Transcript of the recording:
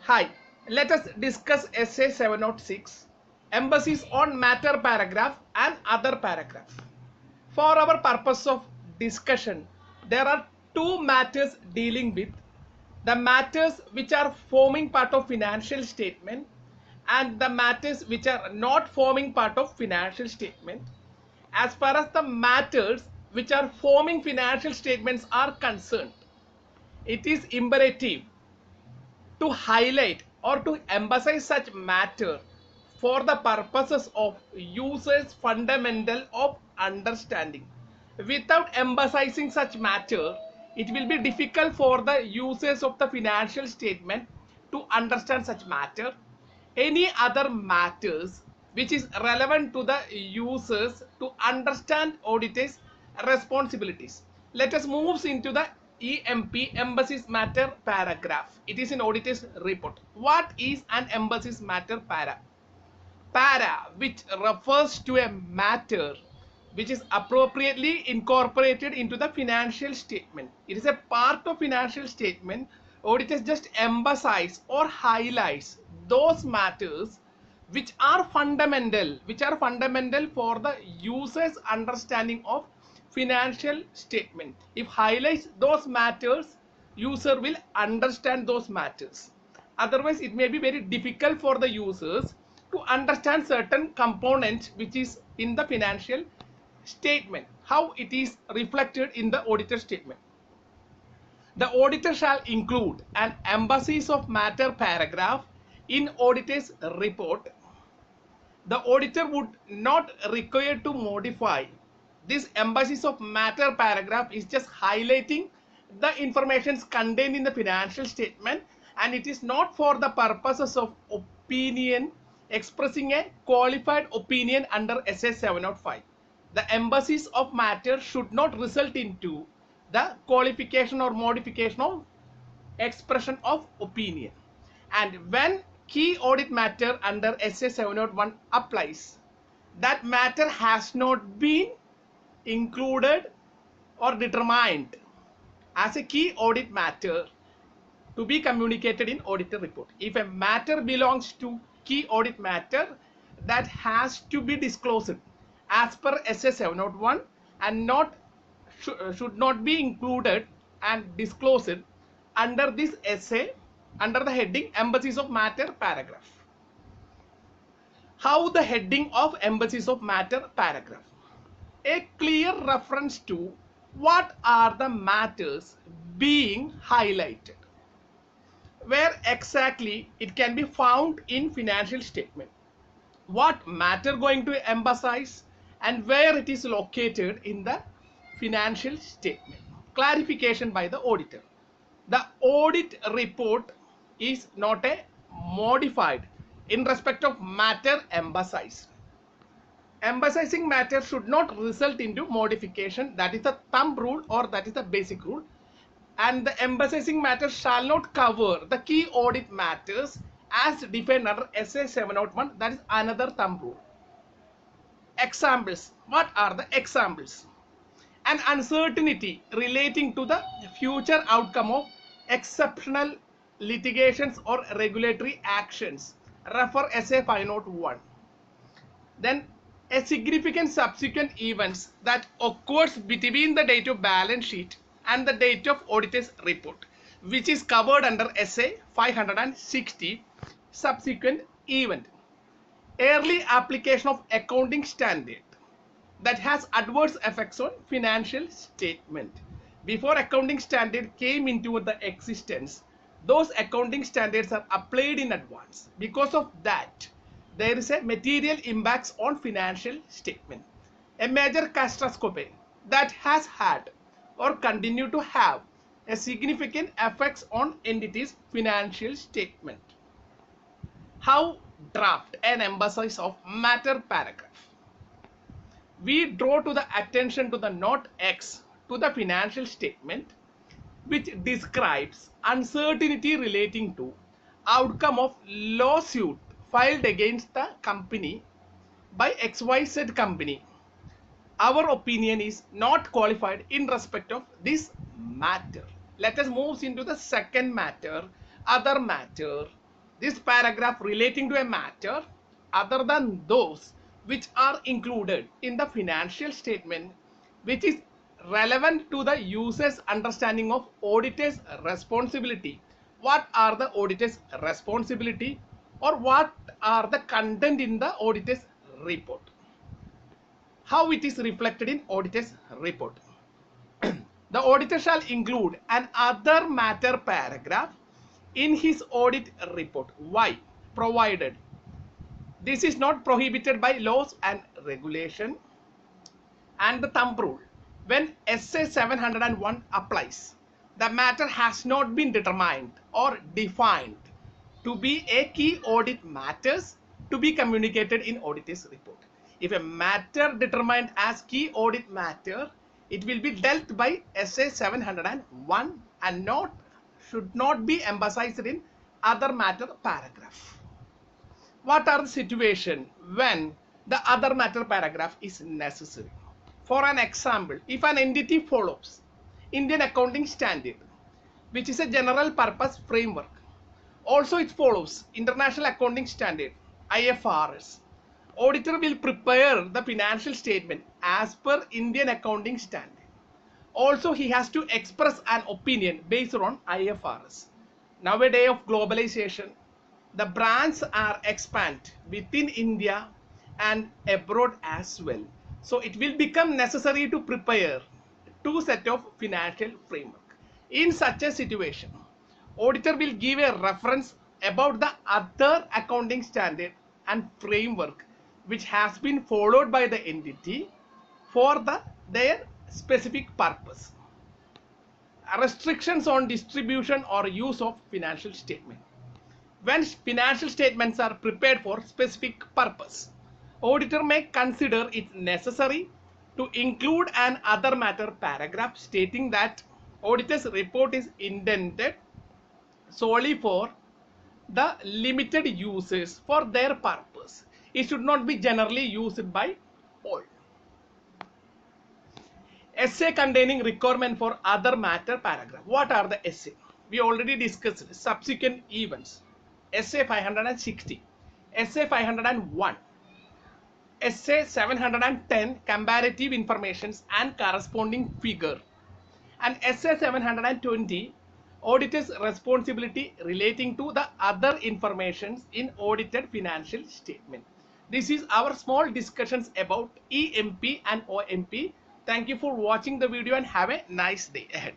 Hi, let us discuss Essay 706, Emphasis on Matter paragraph and other paragraph. For our purpose of discussion, there are two matters dealing with the matters which are forming part of financial statement and the matters which are not forming part of financial statement. As far as the matters which are forming financial statements are concerned, it is imperative to highlight or to emphasize such matter for the purposes of users fundamental of understanding. Without emphasizing such matter, it will be difficult for the users of the financial statement to understand such matter. Any other matters which is relevant to the users to understand auditors responsibilities. Let us move into the EMP, emphasis matter paragraph. It is in auditor's report. What is an emphasis matter para, which refers to a matter which is appropriately incorporated into the financial statement. It is a part of financial statement. Auditors just emphasize or highlights those matters which are fundamental for the user's understanding of financial statement. If highlights those matters, user will understand those matters. Otherwise it may be very difficult for the users to understand certain components which is in the financial statement, how it is reflected in the auditor statement. The auditor shall include an emphasis of matter paragraph in auditor's report. The auditor would not require to modify this emphasis of matter paragraph. Is just highlighting the information contained in the financial statement, and it is not for the purposes of opinion, expressing a qualified opinion under SA 705. The emphasis of matter should not result into the qualification or modification of expression of opinion. And when key audit matter under SA 701 applies, that matter has not been included or determined as a key audit matter to be communicated in auditor report. If a matter belongs to key audit matter, that has to be disclosed as per SA 701 and should not be included and disclosed under this essay under the heading emphasis of matter paragraph. How the heading of emphasis of matter paragraph? A clear reference to what are the matters being highlighted, where exactly it can be found in financial statement, what matter going to emphasize, and where it is located in the financial statement. Clarification by the auditor. The audit report is not a modified in respect of matter emphasized. Emphasizing matter should not result into modification. That is the thumb rule, or that is the basic rule. And the emphasizing matter shall not cover the key audit matters as defined under SA 701. That is another thumb rule. Examples. What are the examples? An uncertainty relating to the future outcome of exceptional litigations or regulatory actions. Refer SA 501. Then a significant subsequent events that occurs between the date of balance sheet and the date of auditor's report, which is covered under SA 560, subsequent event. Early application of accounting standard that has adverse effects on financial statement. Before accounting standard came into the existence, those accounting standards are applied in advance. Because of that, there is a material impacts on financial statement. A major catastrophe that has had or continue to have a significant effects on entities' financial statement. How draft an emphasis of matter paragraph? We draw to the attention to the note X to the financial statement, which describes uncertainty relating to outcome of lawsuit filed against the company by XYZ company. Our opinion is not qualified in respect of this matter. Let us move into the second matter, other matter. this paragraph relating to a matter other than those which are included in the financial statement, which is relevant to the user's understanding of auditor's responsibility. What are the auditor's responsibility, or what are the content in the auditor's report? How it is reflected in auditor's report? The auditor shall include an other matter paragraph in his audit report. Why? Provided this is not prohibited by laws and regulation. And the thumb rule: when SA 701 applies, the matter has not been determined or defined to be a key audit matters to be communicated in auditor's report. If a matter determined as key audit matter, it will be dealt by SA 701 and should not be emphasized in other matter paragraph. What are the situation when the other matter paragraph is necessary? For an example, if an entity follows Indian Accounting Standard, which is a general purpose framework, also it follows International Accounting Standard, IFRS, auditor will prepare the financial statement as per Indian Accounting Standard. Also, he has to express an opinion based on IFRS. Nowadays of globalization, the brands are expand within India and abroad as well. So it will become necessary to prepare two set of financial framework. In such a situation, auditor will give a reference about the other accounting standard and framework which has been followed by the entity for their specific purpose. Restrictions on distribution or use of financial statement. When financial statements are prepared for specific purpose, auditor may consider it necessary to include an other matter paragraph stating that auditor's report is intended solely for the limited users for their purpose. It should not be generally used by all. Essay containing requirement for other matter paragraph. What are the essay? We already discussed subsequent events. Essay 560, Essay 501, Essay 710 comparative informations and corresponding figure, and Essay 720 auditor's responsibility relating to the other informations in audited financial statement. This is our small discussions about EMP and OMP. Thank you for watching the video and have a nice day ahead.